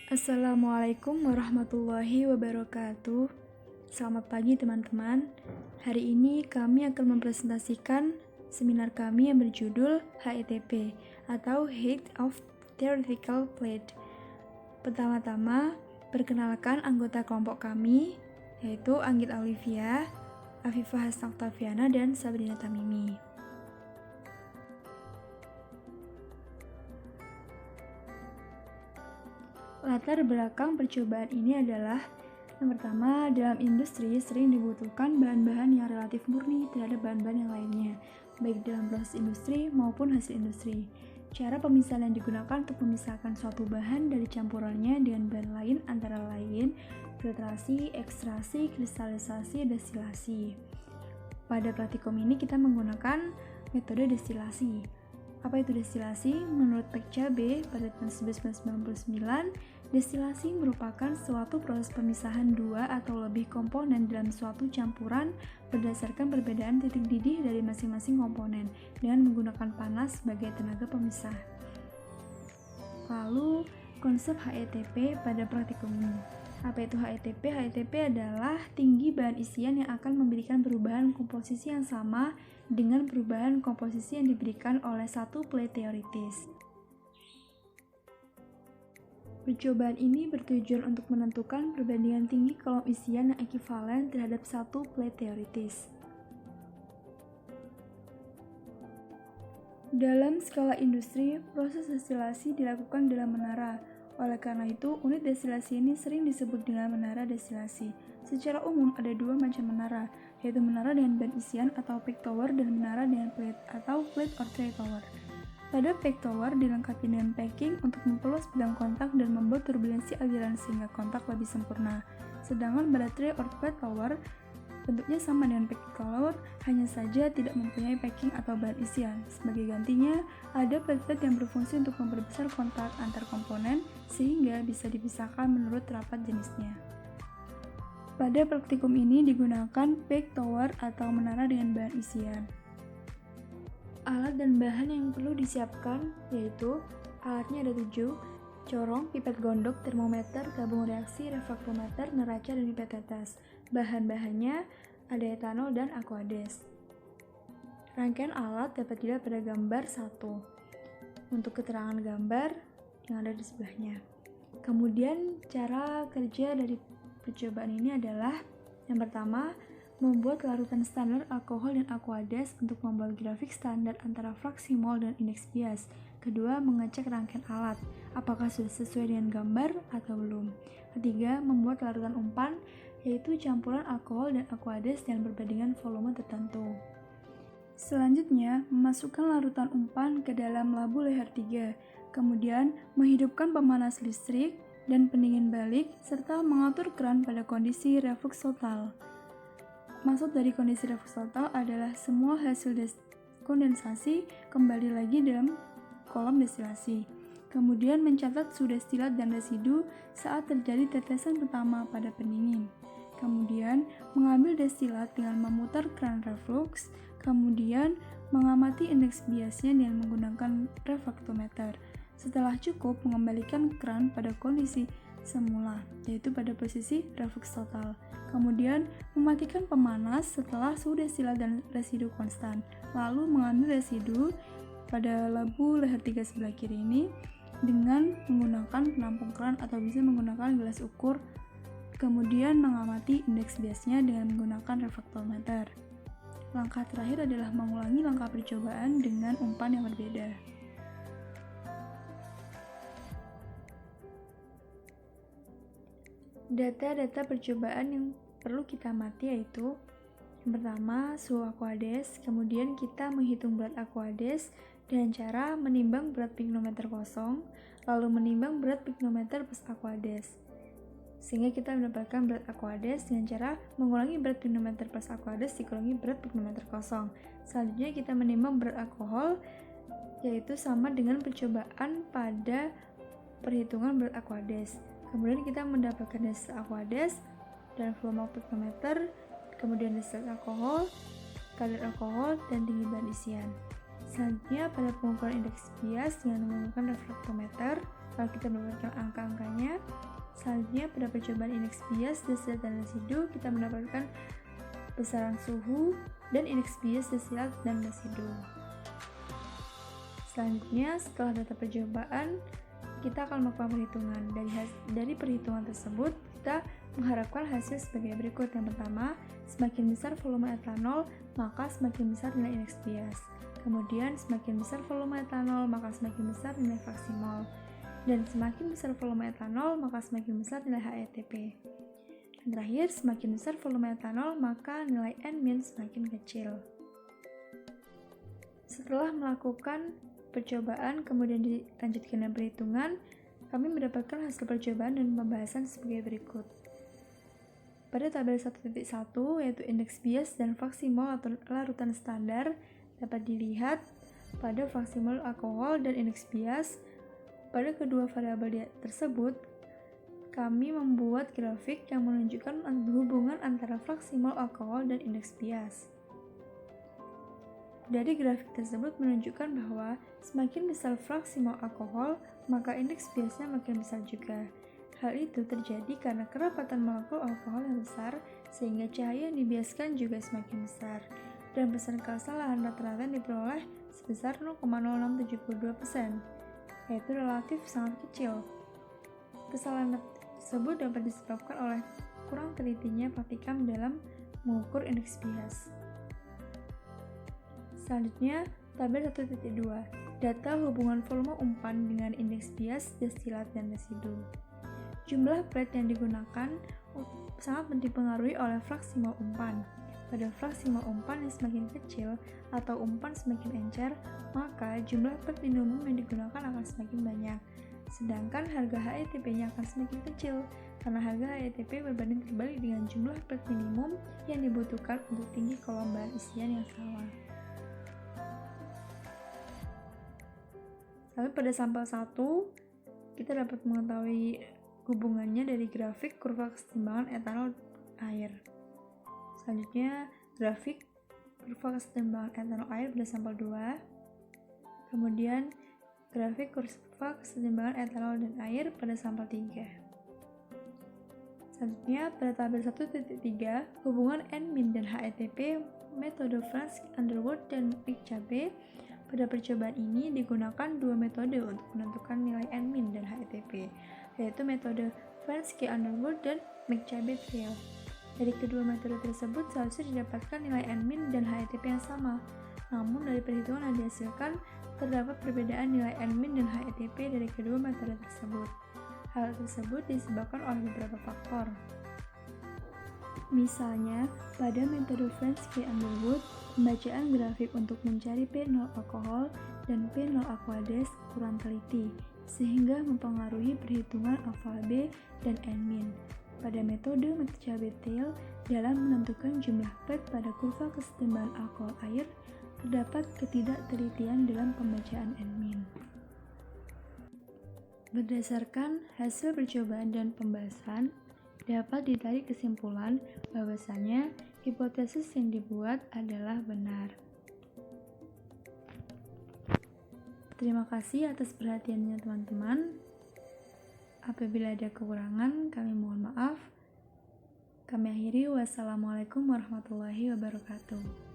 Assalamualaikum warahmatullahi wabarakatuh. Selamat pagi teman-teman. Hari ini kami akan mempresentasikan seminar kami yang berjudul HETP atau Height of Theoretical Plate. Pertama-tama, perkenalkan anggota kelompok kami, yaitu Anggit Olivia, Afifah Hasnoktaviana, dan Sabrina Tamimi. Latar belakang percobaan ini adalah yang pertama, dalam industri sering dibutuhkan bahan-bahan yang relatif murni terhadap bahan-bahan yang lainnya, baik dalam proses industri maupun hasil industri. Cara pemisahan yang digunakan untuk memisahkan suatu bahan dari campurannya dengan bahan lain antara lain filtrasi, ekstraksi, kristalisasi, destilasi. Pada praktikum ini kita menggunakan metode destilasi. Apa itu destilasi? Menurut Pekca B pada tahun 1999, destilasi merupakan suatu proses pemisahan dua atau lebih komponen dalam suatu campuran berdasarkan perbedaan titik didih dari masing-masing komponen dengan menggunakan panas sebagai tenaga pemisah. Lalu, konsep HETP pada praktikum ini. Apa itu HETP? HETP adalah tinggi bahan isian yang akan memberikan perubahan komposisi yang sama dengan perubahan komposisi yang diberikan oleh satu plate teoritis. Percobaan ini bertujuan untuk menentukan perbandingan tinggi kolom isian yang ekivalen terhadap satu plate teoritis. Dalam skala industri, proses destilasi dilakukan dalam menara. Oleh karena itu, unit destilasi ini sering disebut dengan menara destilasi. Secara umum ada dua macam menara, yaitu menara dengan bahan isian atau peak tower dan menara dengan plate atau plate or tray tower. Pada peak tower dilengkapi dengan packing untuk memperluas bidang kontak dan membuat turbulensi aliran sehingga kontak lebih sempurna. Sedangkan pada tray or plate tower bentuknya sama dengan peak tower, hanya saja tidak mempunyai packing atau bahan isian. Sebagai gantinya, ada plate-plate yang berfungsi untuk memperbesar kontak antar komponen sehingga bisa dipisahkan menurut rapat jenisnya. Pada praktikum ini digunakan peak tower atau menara dengan bahan isian. Alat dan bahan yang perlu disiapkan yaitu alatnya ada 7, corong, pipet gondok, termometer, tabung reaksi, refraktometer, neraca, dan pipet tetes. Bahan-bahannya ada etanol dan aquades. Rangkaian alat dapat dilihat pada gambar 1 untuk keterangan gambar yang ada di sebelahnya. Kemudian cara kerja dari percobaan ini adalah yang pertama, membuat larutan standar alkohol dan aquades untuk membuat grafik standar antara fraksi mol dan indeks bias. Kedua, mengecek rangkaian alat, apakah sudah sesuai dengan gambar atau belum. Ketiga, membuat larutan umpan, yaitu campuran alkohol dan aquades dengan perbandingan volume tertentu. Selanjutnya, memasukkan larutan umpan ke dalam labu leher 3, kemudian menghidupkan pemanas listrik dan pendingin balik, serta mengatur keran pada kondisi reflux total. Maksud dari kondisi reflux total adalah semua hasil kondensasi kembali lagi dalam kolom destilasi. Kemudian mencatat suhu destilat dan residu saat terjadi tetesan pertama pada pendingin. Kemudian mengambil destilat dengan memutar keran reflux, kemudian mengamati indeks biasnya dengan menggunakan refraktometer. Setelah cukup, mengembalikan keran pada kondisi semula, yaitu pada posisi reflux total. Kemudian mematikan pemanas setelah suhu destilat dan residu konstan. Lalu mengambil residu pada labu leher 3 sebelah kiri ini dengan menggunakan penampung keran atau bisa menggunakan gelas ukur. Kemudian mengamati indeks biasnya dengan menggunakan refraktometer. Langkah terakhir adalah mengulangi langkah percobaan dengan umpan yang berbeda. Data-data percobaan yang perlu kita amati yaitu yang pertama, suhu aquades, kemudian kita menghitung berat aquades dengan cara menimbang berat pignometer kosong, lalu menimbang berat pignometer plus aquades. Sehingga kita mendapatkan berat aquades dengan cara mengulangi berat pignometer plus aquades dikurangi berat pignometer kosong. Selanjutnya kita menimbang berat alkohol, yaitu sama dengan percobaan pada perhitungan berat aquades. Kemudian kita mendapatkan destilat aquades dan volume pignometer, kemudian destilat alkohol, kadar alkohol, dan tinggi bahan isian. Selanjutnya pada pengukuran indeks bias dengan menggunakan refraktometer, Kalau kita mendapatkan angka-angkanya, selanjutnya pada percobaan indeks bias, destilat, dan residu, kita mendapatkan besaran suhu dan indeks bias, destilat, dan residu. Selanjutnya, setelah data percobaan, kita akan melakukan perhitungan. Dari perhitungan tersebut, kita mengharapkan hasil sebagai berikut. Yang pertama, semakin besar volume etanol, maka semakin besar nilai indeks bias. Kemudian, semakin besar volume etanol, maka semakin besar nilai fraksi mol. Dan semakin besar volume etanol, maka semakin besar nilai HETP. Dan terakhir, semakin besar volume etanol, maka nilai N- semakin kecil. Setelah melakukan percobaan, kemudian dilanjutkan dengan perhitungan, kami mendapatkan hasil percobaan dan pembahasan sebagai berikut. Pada tabel 1.1, yaitu indeks bias dan fraksi mol atau larutan standar, dapat dilihat pada fraksi mol alkohol dan indeks bias. Pada kedua variabel tersebut, kami membuat grafik yang menunjukkan hubungan antara fraksi mol alkohol dan indeks bias. Dari grafik tersebut menunjukkan bahwa semakin besar fraksi mol alkohol, maka indeks biasnya makin besar juga. Hal itu terjadi karena kerapatan molekul alkohol yang besar, sehingga cahaya yang dibiaskan juga semakin besar. Dan besaran kesalahan rata-rata diperoleh sebesar 0,0672%. yaitu relatif sangat kecil. Kesalahan tersebut dapat disebabkan oleh kurang telitinya praktikum dalam mengukur indeks bias. Selanjutnya, tabel 1.2, data hubungan volume umpan dengan indeks bias, destilat, dan residu. Jumlah plate yang digunakan sangat dipengaruhi oleh fraksi mol umpan. Pada fraksi mol umpan yang semakin kecil atau umpan semakin encer, maka jumlah plate minimum yang digunakan akan semakin banyak. Sedangkan harga HETP-nya akan semakin kecil, karena harga HETP berbanding terbalik dengan jumlah plate minimum yang dibutuhkan untuk tinggi kolom bahan isian yang sama. Lalu pada sampel 1, kita dapat mengetahui hubungannya dari grafik kurva kesetimbangan etanol air. Selanjutnya, grafik kurva kesetimbangan etanol air pada sampel 2. Kemudian, grafik kurva kesetimbangan etanol dan air pada sampel 3. Selanjutnya, pada tabel 1.3, hubungan N- dan HETP, metode Franz, Underwood, dan McCabe. Pada percobaan ini digunakan dua metode untuk menentukan nilai N- dan HETP, yaitu metode Franz, Underwood, dan McCabe-Thiele. Dari kedua metode tersebut seharusnya didapatkan nilai N- dan HETP yang sama. Namun dari perhitungan yang dihasilkan, terdapat perbedaan nilai N- dan HETP dari kedua metode tersebut. Hal tersebut disebabkan oleh beberapa faktor. Misalnya, pada metode Franz K. Underwood, pembacaan grafik untuk mencari P0 alkohol dan P0 aqueous kurang teliti, sehingga mempengaruhi perhitungan alfa B dan N-. Pada metode McCabe-Thiele, dalam menentukan jumlah plate pada kurva kesetimbangan alkohol air, terdapat ketidaktelitian dalam pembacaan N-. Berdasarkan hasil percobaan dan pembahasan, dapat ditarik kesimpulan bahwasanya hipotesis yang dibuat adalah benar. Terima kasih atas perhatiannya teman-teman. Apabila ada kekurangan, kami mohon maaf. Kami akhiri. Wassalamualaikum warahmatullahi wabarakatuh.